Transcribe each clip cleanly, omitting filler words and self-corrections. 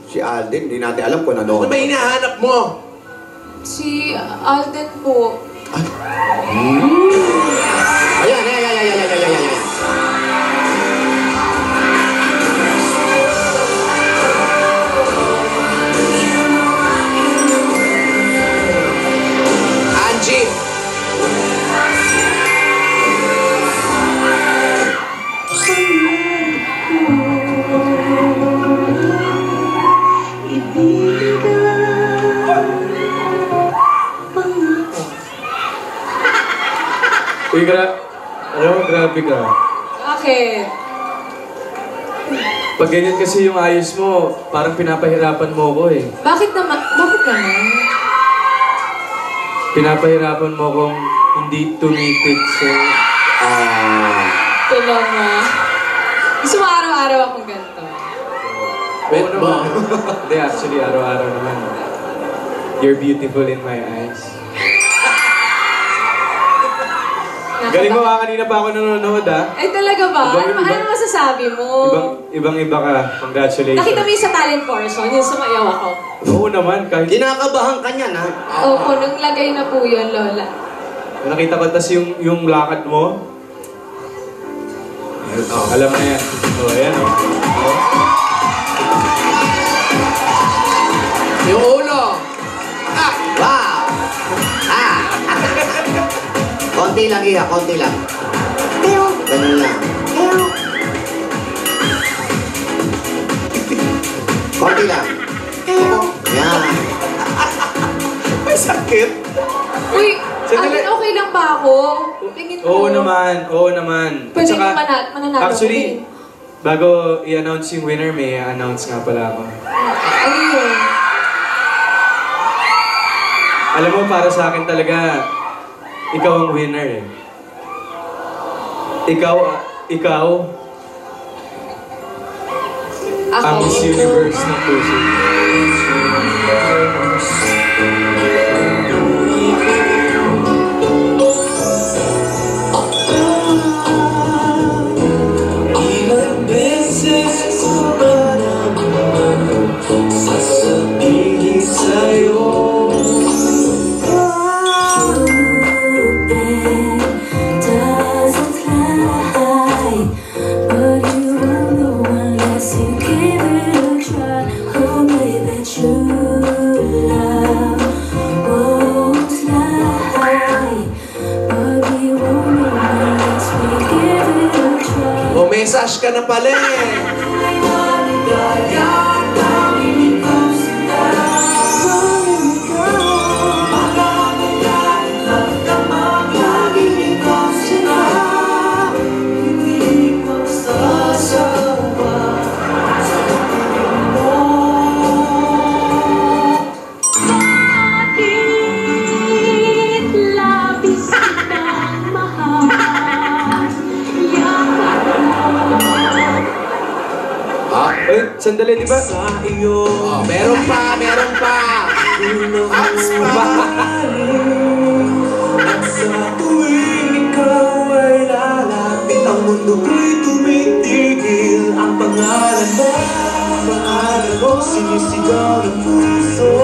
Si Alden, hindi natin alam kung ano. Ano ba hinahanap mo? Si Alden po. Ayan. Angie! Uy, grabe ka. Bakit? Pag ganyan kasi yung ayos mo, parang pinapahirapan mo ko eh. Bakit naman? Bakit naman? Pinapahirapan mo kong hindi tumitig sa... Tulong mo. Gusto mo araw-araw akong ganito. Oo naman. Hindi, actually, araw-araw naman. You're beautiful in my eyes. Galing mo kanina pa ako nanonood Ay talaga ba? Ano masasabi mo? Ibang-iba ka. Congratulations. Nakita mo yung sa talent portion, yung sumayaw ako. Oo naman. Kahit... Kinakabahan ka niyan, ha? Opo, nung lagay na po yun, Lola. Nakita ko, tas yung lakad mo. Alam na yan. Ayan Yung ulo! Wow! Konti lang, Iha, konti lang. Ganun lang. Konti lang. Yan. May sakit! Uy, Alden, okay lang ba ako? Tingin mo. Oo naman. Pwede At saka, mananalo actually, bago i-announce yung winner, may i-announce nga pala ako. Ano yun? Alam mo, para sa akin talaga, ikaw ang winner eh. Ikaw ang Miss Universe ng puso. Ilang beses ko ba naman sasabihin sa'yo? Message ka na pala eh. Sandali, di ba? Oh, meron pa! Sa tuwing ikaw ay lalapit, ang mundo ko'y tumitigil. Ang pangalan mo, sinisigaw ng puso.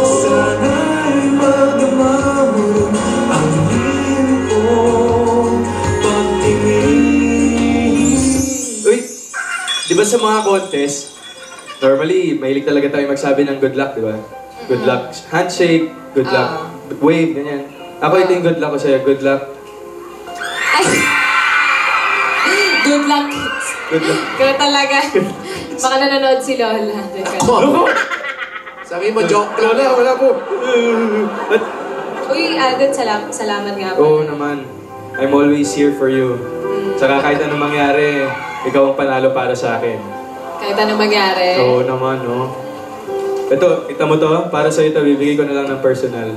Sana'y magdama mo ang iyong pagtingin. Uy, di ba sa mga contest, normally, mahilig talaga tayo magsabi ng good luck, di ba? Good luck handshake, good luck wave, ganyan. Ako ito yung good luck ko sa'yo, good luck. Ay! Good luck. Good luck. Kaya talaga. Baka nanonood si Lola. Sabi mo, joke lang. Wala po. Uy, Alden, salamat nga po. Oo naman. I'm always here for you. Saka kahit anong mangyari, ikaw ang panalo para sa akin. Kahit anong mangyari. Oo naman, no? Ito, kita mo to, para sa'yo ito, bibigay ko na lang ng personal.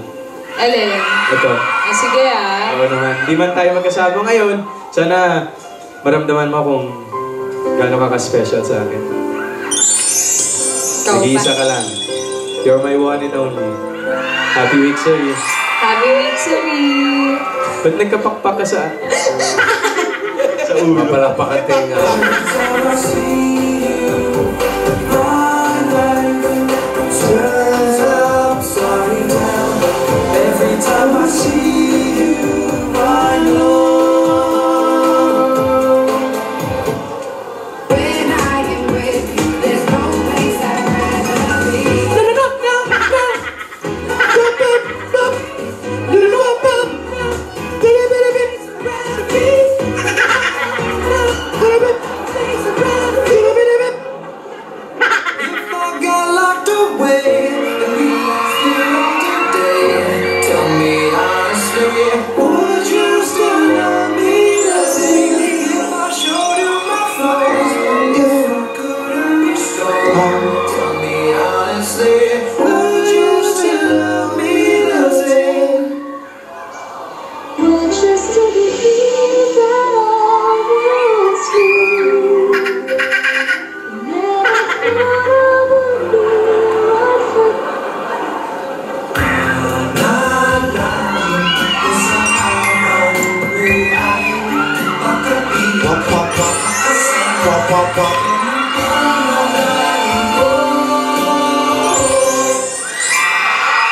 Alin? Ito. Sige ah. Oo naman. Di man tayo magkasama ngayon, sana maramdaman mo kung gaano ka ka-special sa akin. Nag-iisa ka lang. You're my one and only. Happy week, sorry. Happy week, sorry. Ba't nagkapakpak ka sa ulo? Mapalapakan tinga.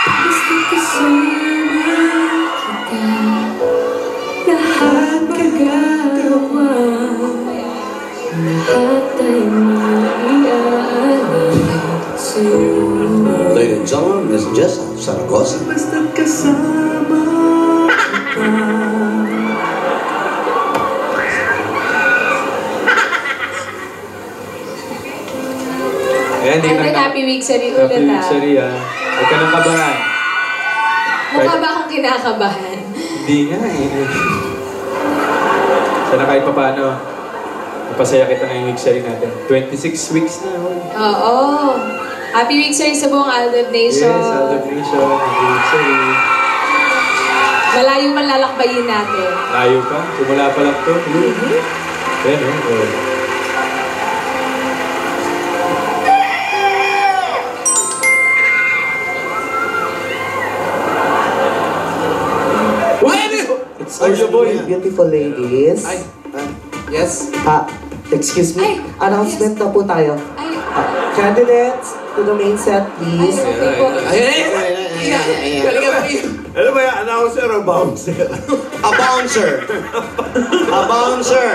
Gusto kasama kita, lahat magagawa, lahat ay maiaalay sa'yo. Ladies and gentlemen, Miss Jessa Saragosa. Basta't kasama kita. Ayan, And then happy week sa Happy ulit week, Sari, ah. Huwag ka nang kabahan. Mukha ba akong kinakabahan? Hindi nga eh. Sana kahit pa paano, napasaya kita ngayong week, Sari natin. 26 weeks na. Oh. Oo. Happy week sa buong Aldab Nation. Yes, Aldab Nation. Happy week, Sari. Malayo man lalakbayin natin. Layo pa. Simula pa lang to. Ayan, oh. It's Arjo boy. Beautiful ladies. Ay. Yes? Excuse me. Ay, Announcement na po tayo. Ay, Candidates to the main set, please. okay po. Ay. Galing mo yun. Ano ba yan? Announcer o bouncer? A bouncer. A bouncer.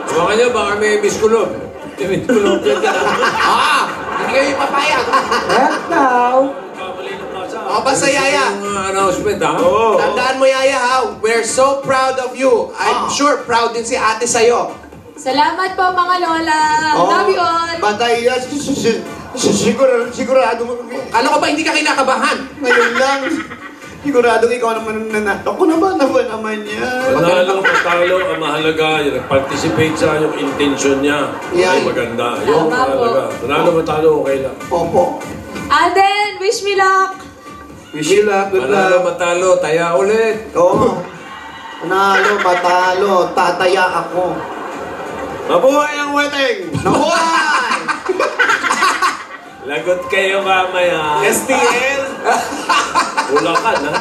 Baka niya, baka may miskulog. May miskulog dyan ka. Hindi kayo papayag. And now, Basta Yaya. Announcement, ha? Oo. Tandaan mo Yaya ha, we're so proud of you. I'm sure proud din si ate sa'yo. Salamat po mga lola. Love you all. Patay yan. Sigurado mo. Kala ko ba hindi ka kinakabahan? Ngayon lang. Sigurado ikaw naman nanalo. Ako naman naman yan. Panalo, patalo, ang mahalaga, yung nag-participate siya, yung intention niya. Yan. Ay, maganda. Yung Tama po. mahalaga. Panalo, matalo, okay lang. Opo. Alden, wish me luck. Wish you luck. Good Panalo, luck. matalo, taya ulit. Oo. Panalo, patalo, tataya ako. Mabuhay ang wedding! Nabuhay! Lagot kayo mamaya. STL! Ulakan, ha?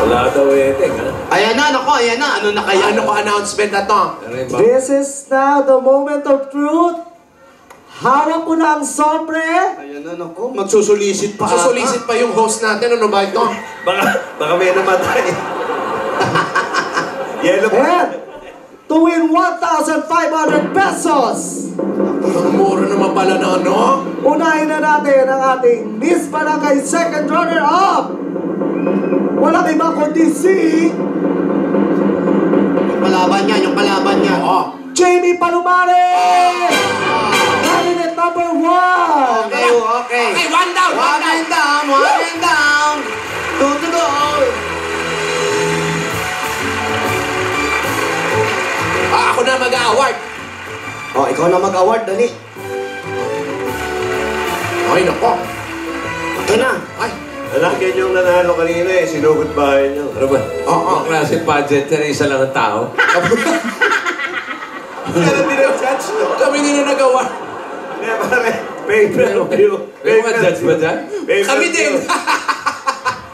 Wala daw wedding, ha? Ayan na, nako, ayan na. Ano na kaya? Ano ko announcement na to? Ano yung this is now the moment of truth. Hawak ko na ang sobre. Ayan na, nako. Magsusulisit pa. Susulisit pa yung host natin. Ano ba ito? Baka may namatay. Yellow And to win 1,500 pesos. Ang mura naman pala na ano? Unahin na natin ang ating Miss Barangay Second Runner-Up. Walang iba kundi si Yung kalaban niya. Oo. Jamie Palumare! Candidate number 1! Okay, okay. Okay, one down, one One down. and down, one and down. Two to go. Ako na mag-award. Oh, ikaw na mag-award, dali. Ay, nako. Okay na. Ay, Anak, yan yung nanalo kanina eh. Sinugot bahay niyo. Ano ba? Oo. Ang klase pageant na isa lang ang tao. Kaya hindi na judge no? kami din na nag-award. Kaya pare, pay-per-view. May mga judge ba dyan? Kami din.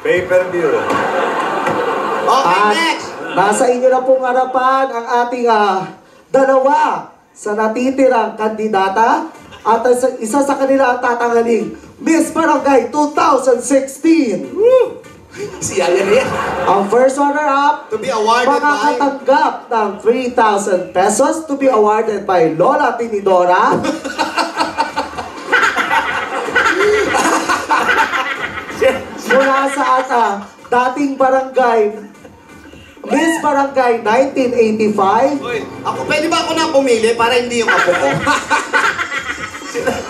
Pay-per-view. Okay, At next. nasa inyo na pong harapan ang ating dalawa sa natitirang kandidata at isa sa kanila ang tatanghaling Miss Barangay 2016. Si Yaya na yan. Ang first runner-up, To be awarded by... makakatanggap ng 3,000 pesos to be awarded by Lola Tinidora. Mula sa dating barangay, Miss Barangay 1985. Uy, ako, pwede ba ako na pumili para hindi yung apo ko?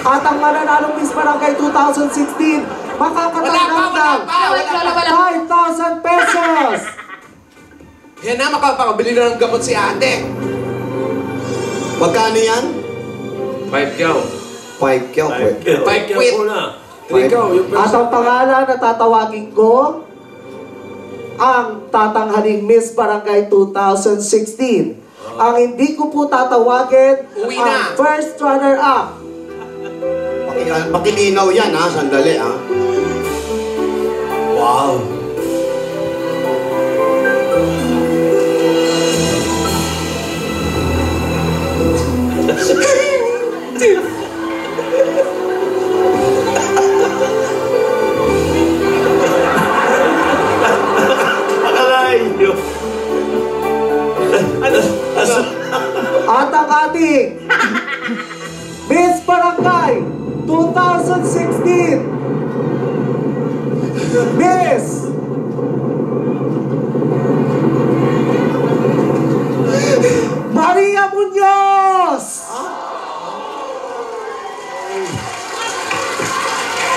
At ang mananalong Miss Barangay 2016, makakatanggap ng Wala. 5,000 pesos. Yan na, makapakabili na ng gamot si ate. Magkano yan? 5 cow. 5 kyaw. Five Cow quid. muna. 3 cow. Yung At ang pangalan na tatawagin ko, ang tatanghaling Miss Barangay 2016. Ang hindi ko po tatawagin, Uwi ang na. first runner-up. Pakilinaw yan ha, sandali ha. Wow. At ang ating Miss Barangay 2016, Miss Maria Munoz!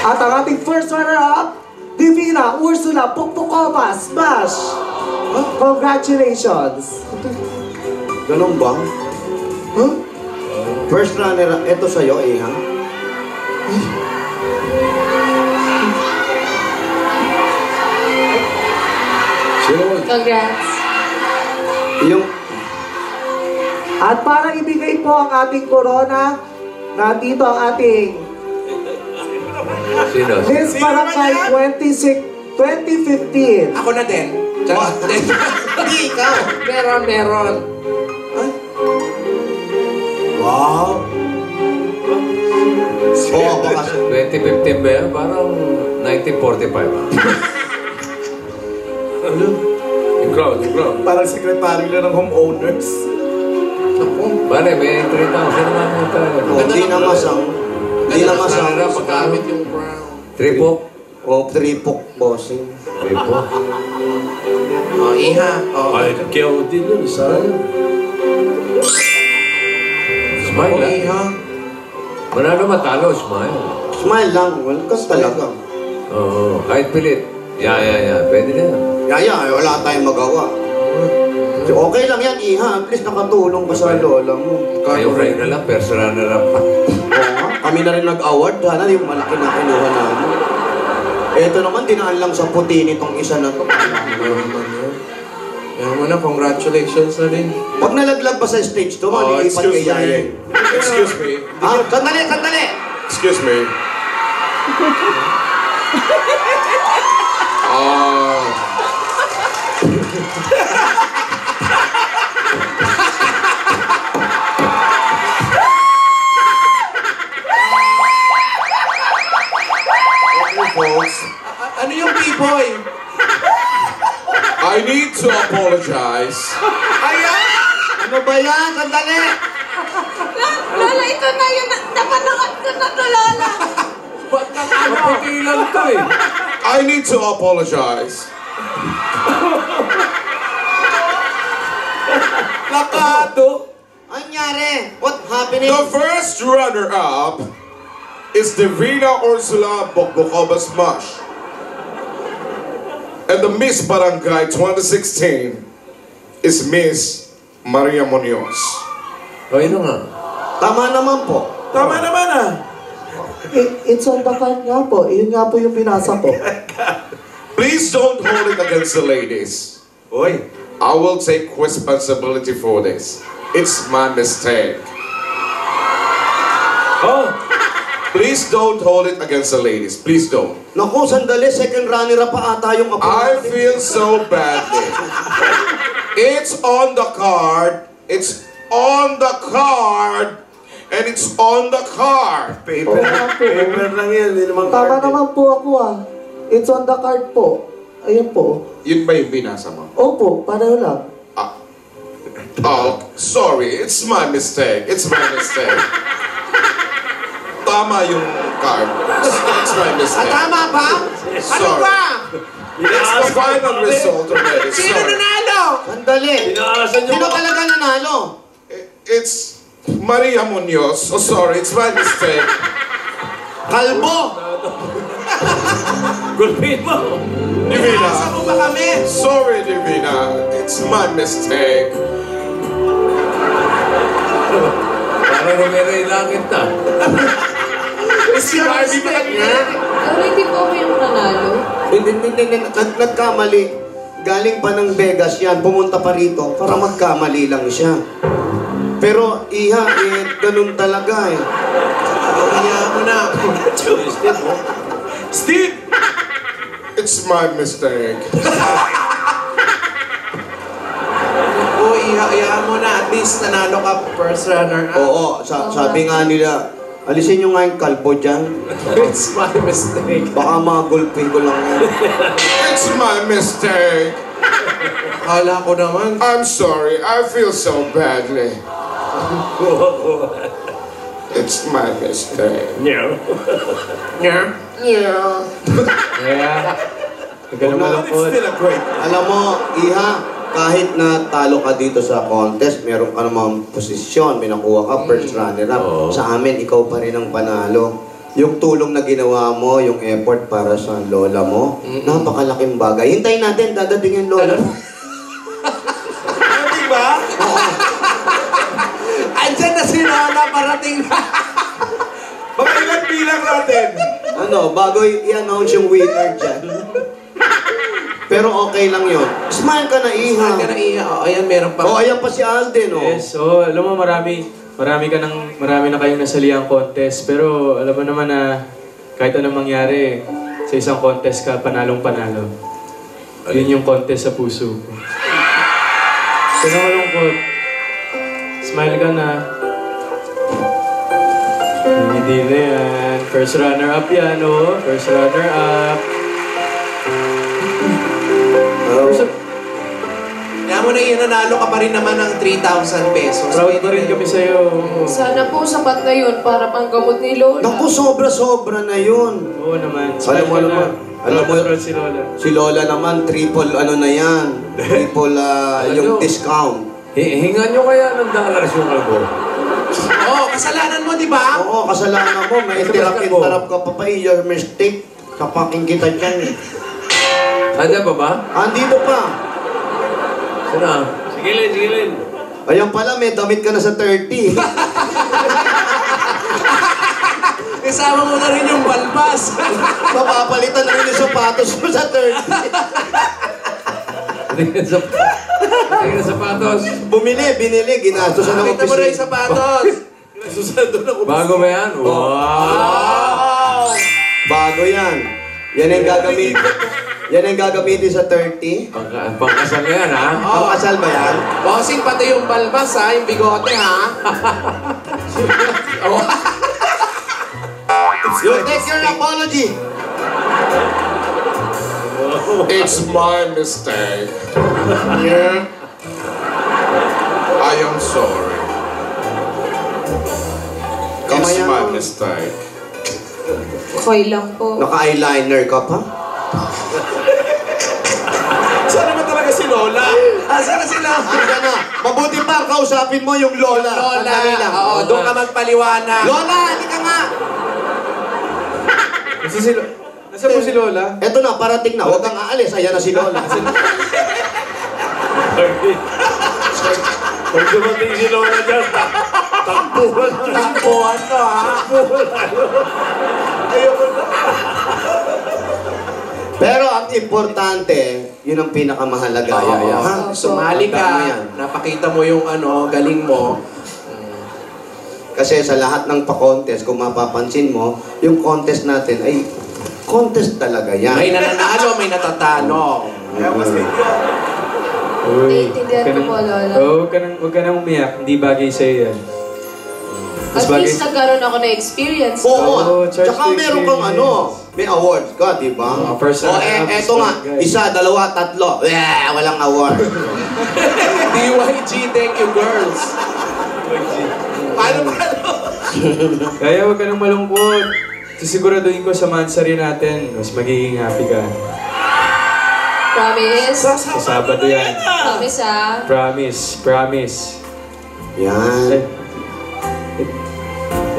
At ang ating first runner-up, Divina Ursula Pukpukova Smash! Congratulations! Ganun ba? Huh? First runner, eto sa'yo, Iha. Congrats. Yung, At para ibigay po ang ating corona, nandito ang ating Sino? Miss Barangay 2015. Ako na din. Charot. hindi ikaw. Meron. Wow. Oo, baka 2015 ba yan? Parang 1945. Ano? Yung crowd. Parang secretary lang ng homeowners. Bale, may 3,000 naman mo tayo. Hindi na masang. Hindi na masang. Pagkamit yung crown. Tripok? O, tripok, bossing. Tripok. O, Iha. O, Ay, kaya din yun. Sayang. Smile lang. Iha. Manalo matalo, smile. Smile lang. Welcome talaga. Oo, kahit pilit. Yeah. Pwede na yan. Yaya, wala tayong magawa. Okay lang yan, Iha. At least nakatulong ka sa lola mo. Kayo na lang, personal na lang pa. Oo nga. Kami na rin nag-award. Sana yung malaki na kinuha namin. Ito naman, dinaan lang sa puti nitong isa na to. Kaya mo na, congratulations na rin. Pag nalaglag ba sa stage to, malilipat kay Yaya. Excuse me. Ah, sandali! Excuse me. Folks. Ano yung B-boy? I need to apologize. Ano ba yan? Sandali! Lola, ito na yun. Napanood ko na to, Lola. Maputi lang to eh. I need to apologize. Lakado. Anyari? What happening? The first runner-up is Divina Ursula Bokbokova Smash. And the Miss Barangay 2016 is Miss Maria Munoz. O, yun nga. Tama naman po. Tama naman ah. It's on the card nga po. Yun nga po yung binasa ko. Please don't hold it against the ladies. Oy. I will take responsibility for this. It's my mistake. Oh, Please don't hold it against the ladies. Please don't. Naku, sandali. Second runner-up pa ata yung apo I natin. feel so badly. It's on the card. It's on the card. And it's on the card. Oo nga po. Paper lang yan. Hindi naman Tama card. naman po ako ah. It's on the card po. Ayun po. Yun ba yung binasa mo? Opo, pareho lang. Oh, sorry. It's my mistake. It's my mistake. Tama yung card. It's my mistake. Tama ba? Ano Sorry. ba? It's the final result already. Sino Sorry. nanalo? Sandali. Inaasan niyo Sino ba? talaga nanalo? It's Maria Munoz. Oh, sorry. It's my mistake. Kalbo! Gulpin mo. Divina. mo ba kami? Sorry, Divina. It's my mistake. Parang rumera yung langit na. Si Barbie ba nga? Lola, hindi po ako yung nanalo. Hindi. Nagkamali. Galing pa ng Vegas yan. Pumunta pa rito para magkamali lang siya. Pero, Iha, ganun talaga eh. Kaya mo na. Steve! It's my mistake. Oo, ihayaan mo na. At least nanalo ka first runner. Oo, sabi nga nila, alisin nyo nga yung kalbo dyan. It's my mistake. Baka magulpin ko lang yan. It's my mistake. Akala ko naman. I'm sorry. I feel so badly. It's my mistake. Yeah. Kaya, huwag ka na malungkot. Still a great. Alam mo, Iha, kahit na talo ka dito sa contest, meron ka namang posisyon, may nakuha ka, first runner-up. Sa amin, ikaw pa rin ang panalo. Yung tulong na ginawa mo, yung effort para sa lola mo, napakalaking bagay. Hintayin natin, dadating yung lola mo. Di ba? Andyan na si Lola, parating na. Mga ilang bilang natin. Ano, bago i-announce yung winner dyan. Pero okay lang yun. Smile ka na, Iha. Saan ka na iya? O, ayan, meron pa. Oh, ayan pa si Alden, oh. Yes, so alam mo marami na kayong nasaliyang contest. Pero alam mo naman na kahit anong mangyari, sa isang contest ka, panalong-panalo. Yun yung contest sa puso ko. Kaya malungkot. Smile ka na. Hindi na yan. First runner-up yan, oh. First runner-up. Kaya mo na iyan, nanalo ka pa rin naman ng 3,000 pesos. Proud pa rin kami sa'yo. Sana po sapat na yun para panggamot ni Lola. Naku, sobra-sobra na yun. Oo naman. Alam mo naman. Alam mo, proud si Lola. si Lola naman, triple ano na yan. Triple yung discount. Hingan nyo kaya ng dollars yung alcohol. Oo, kasalanan mo, di ba? Oo, kasalanan mo. May interap ka pa pa. Your mistake. Kapaking kita dyan. Nandiyan pa ba? Andito pa. Saan? Sige Lin. Ayan pala, may damit ka na sa 30. Kasama mo na rin yung balbas. Mapapalitan na rin yung sapatos mo sa 30. Tingnan sa sapatos. Binili, ginastos sa ng Nakita mo na yung opisina. sapatos. Bago ba yan? Wow! Bago yan. Yan ang gagamitin. Yan ang gagamitin sa 30. Pangkasal na yan, ha? Pangkasal ba yan? Bossing, pati yung balbas ha, yung bigote ha. Oh. You take your apology. It's my mistake. Yeah. I am sorry. It's Kamaya my mo. mistake. Okay lang po. Naka-eyeliner ka pa? Saan naman talaga si Lola? Saan na sila? Hanggang na. Mabuti pa, kausapin mo yung Lola. Lola. Sandali lang. Oo, doon ka magpaliwanag. Lola, hindi ka nga. Nasaan po si Lola? Eto na, parating na. Huwag kang aalis. Ayan na si Lola. Pag dumating si Lola dyan, takbuhan na. Takbuhan ka ha. Ayoko na. Pero ang importante, yun ang pinakamahalaga. Ha? Sumali Tandaan mo ka. yan. Napakita mo yung galing mo. Kasi sa lahat ng pa-contest, kung mapapansin mo, yung contest natin ay contest talaga yan. May nananalo, may natatalo. Uy, Naiintindihan ko po, Lola. huwag ka nang umiyak. Hindi bagay sa'yo yan. At least nagkaroon ako na experience. Oo, charge tsaka to meron kang experience. may awards ka, di ba? First O, runner-up, eto nga, guys. 1, 2, 3. Walang award. DYG, thank you girls. Paano? Kaya huwag ka nang malungkot. Sisiguraduhin ko sa mansari natin, mas magiging happy ka. Promise? Sa Sabado yan. Promise ah. Promise. Yan.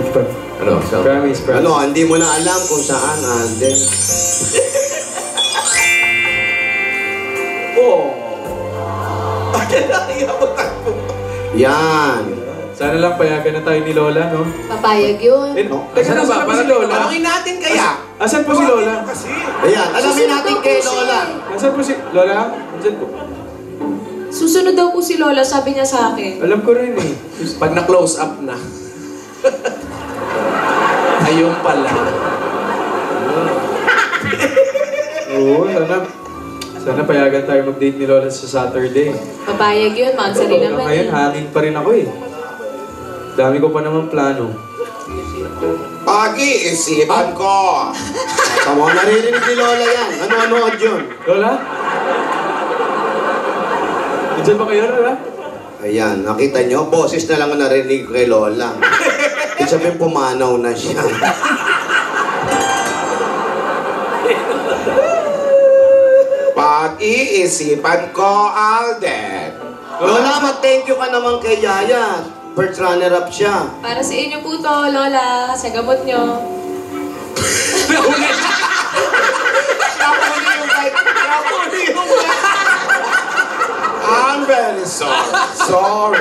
Ito pa. Ano? Promise. Ano, hindi mo na alam kung saan, Alden. Oh. Bakit nakikita mo takbo? Yan. Sana lang payagan na tayo ni Lola, no? Papayag yun. Teka, Asan na ba? nasaan na po si Lola? Tanungin natin kaya. Asan po si Lola? Ayan, alamin natin kay Lola. Nasaan po si Lola? Nasaan po? Susunod daw po si Lola, sabi niya sa akin. Alam ko rin eh. Pag na-close up na. Ayun pala. Oo, sana payagan tayo mag-date ni Lola sa Saturday. Papayag yun, mansari naman Ngayon, eh. hangin pa rin ako eh. Dami ko pa naman plano. Pag-iisipan ko. Tama, naririnig ni Lola yan. Ano-ano yun? Lola? Diyan ba kayo, Lola? Ayan, nakita nyo? Boses na lang ang narinig ko kay Lola. Ibig sabihin, pumanaw na siya. Pag-iisipan ko, Alden. Lola, mag-thank you ka naman kay Yaya. First runner-up siya. Para sa inyo po to, Lola. Sa gamot nyo. I'm very sorry. Sorry.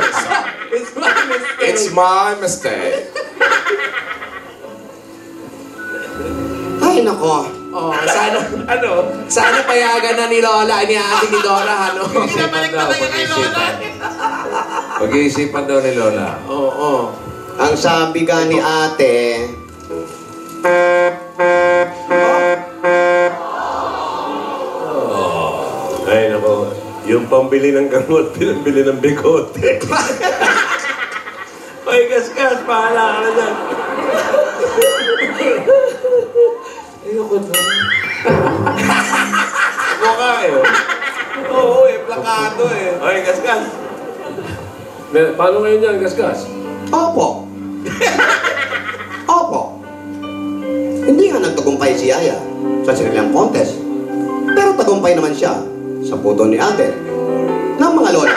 It's my mistake. Ay, nako. Oh, sana payagan na ni Lola, ni Ate ni Dora, ano? Pag-iisipan daw, pag-iisipan. Pag-iisipan daw ni Lola. Oo. Ang sabi ka ni ate, Ay, nako. Yung pambili ng gamot, pinambili ng bigote. Ay, kaskas, bahala ka na dyan. Ayoko na. Mukha eh. Oo, plakado eh. Ay, kaskas. Paano ngayon yan, kaskas? Opo. Opo. Hindi nga nagtagumpay si Yaya sa sinilang contest. Pero tagumpay naman siya sa puto ni Alden ng mga lola.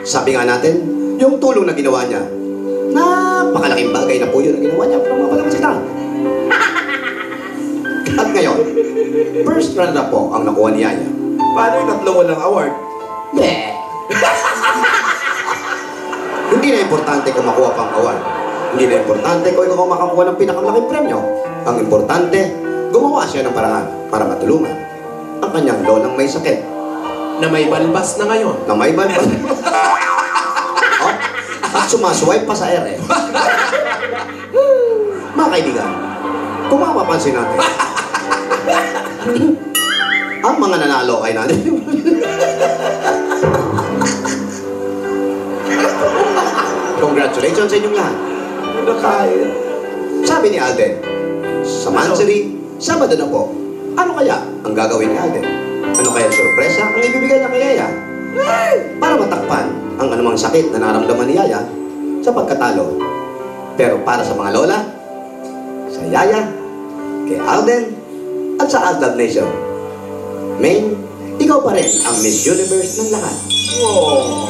Sabi nga natin, yung tulong na ginawa niya, napakalaking bagay na po yun na ginawa niya para mga palamasita. At ngayon, first runner-up po ang nakuha ni Yaya. Paano yung tatlong walang award? Bleh! Hindi na importante kung makuha pang award. Hindi na importante kung ikaw makakuha ng pinakamalaking premyo. Ang importante, gumawa siya ng paraan para matulungan ang kanyang lolang may sakit Na may balbas na ngayon. na may balbas. Oh, at sumaswipe pa sa ere. Mga kaibigan, kung mapapansin natin, ang mga nanalo ay natin. Congratulations sa inyong lahat. Sabi ni Alden, sa Mansari, Sabado na po. Ano kaya ang gagawin ni Alden? Ano kaya sorpresa ang ibibigay niya kay Yaya? Para matakpan ang anumang sakit na naramdaman ni Yaya sa pagkatalo. Pero para sa mga lola, sa Yaya, kay Alden, at sa Aldab Nation, Maine, ikaw pa rin ang Miss Universe ng lahat. Oh.